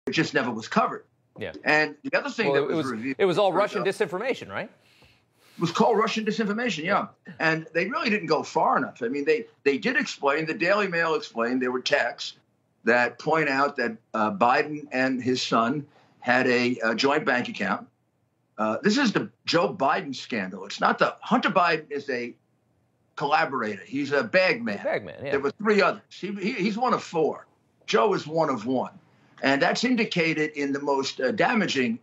It just never was covered. Yeah. And the other thing that was revealed... It was all Russian disinformation, right? It was called Russian disinformation, yeah. And they really didn't go far enough. I mean, they did explain, the Daily Mail explained, there were texts that point out that Biden and his son had a joint bank account. This is the Joe Biden scandal. It's not the... Hunter Biden is a collaborator. He's a bag man. Yeah. There were 3 others. He's one of 4. Joe is one of 1. And that's indicated in the most damaging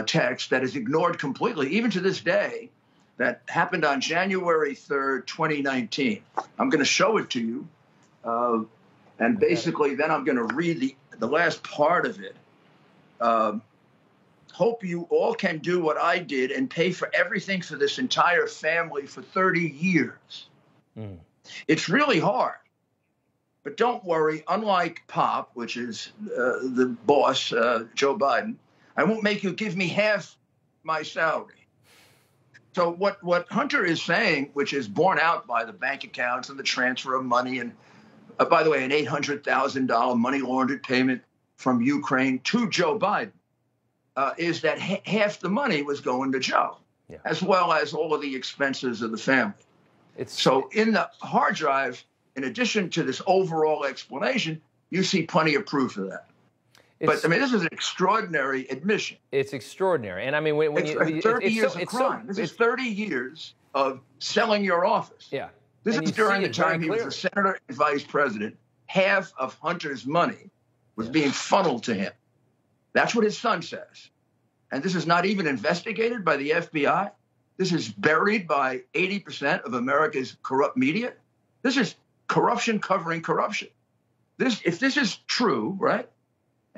text that is ignored completely, even to this day, that happened on January 3rd, 2019. I'm going to show it to you. And basically, then I'm going to read the last part of it. Hope you all can do what I did and pay for everything for this entire family for 30 years. It's really hard. But don't worry, unlike Pop, which is the boss, Joe Biden, I won't make you give me half my salary. So what Hunter is saying, which is borne out by the bank accounts and the transfer of money, and by the way, an $800,000 money laundered payment from Ukraine to Joe Biden, is that half the money was going to Joe, as well as all of the expenses of the family. So in the hard drive, in addition to this overall explanation, you see plenty of proof of that. But I mean, this is an extraordinary admission. It's extraordinary, and I mean, when you 30 years of crime. This is 30 years of selling your office. Yeah, this is during the time he was a senator and vice president. Half of Hunter's money was being funneled to him. That's what his son says, and this is not even investigated by the FBI. This is buried by 80% of America's corrupt media. This is corruption covering corruption. If this is true, right?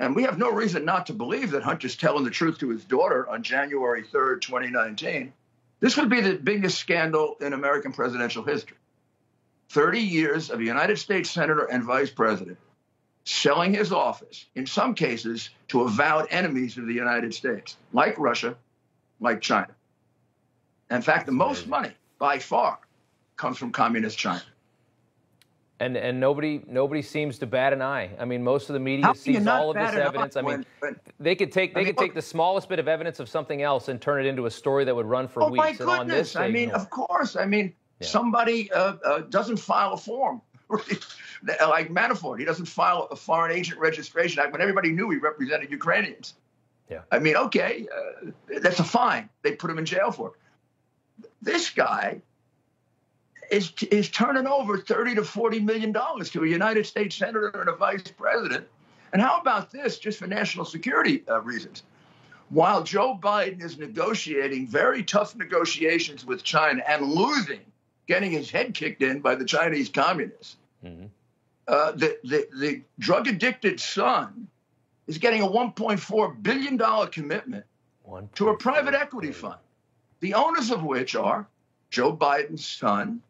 And we have no reason not to believe that Hunter's telling the truth to his daughter on January 3rd, 2019. This would be the biggest scandal in American presidential history. 30 years of a United States senator and vice president selling his office, in some cases, to avowed enemies of the United States, like Russia, like China. In fact, the most money, by far, comes from communist China. And nobody seems to bat an eye. I mean, most of the media sees all of this evidence. I mean, they could take the smallest bit of evidence of something else and turn it into a story that would run for weeks. Oh my goodness! And on this, I mean, of course. I mean, somebody doesn't file a form like Manafort. He doesn't file a Foreign Agent Registration Act when everybody knew he represented Ukrainians. Yeah. I mean, okay, that's a fine. They put him in jail for it. This guy is turning over $30 to $40 million to a United States senator and a vice president. And how about this, just for national security reasons? While Joe Biden is negotiating very tough negotiations with China and losing, getting his head kicked in by the Chinese communists, the drug-addicted son is getting a $1.4 billion commitment to a private equity fund, the owners of which are Joe Biden's son,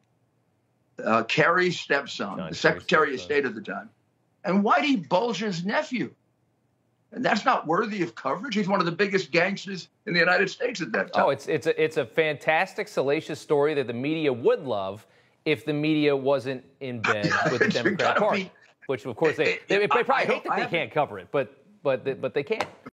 Kerry's stepson, the Secretary of State at the time, and Whitey Bulger's nephew. And that's not worthy of coverage. He's one of the biggest gangsters in the United States at that time. Oh, it's a fantastic, salacious story that the media would love if the media wasn't in bed with the Democratic Party, which, of course, they probably hate that they can't cover it, but they can't.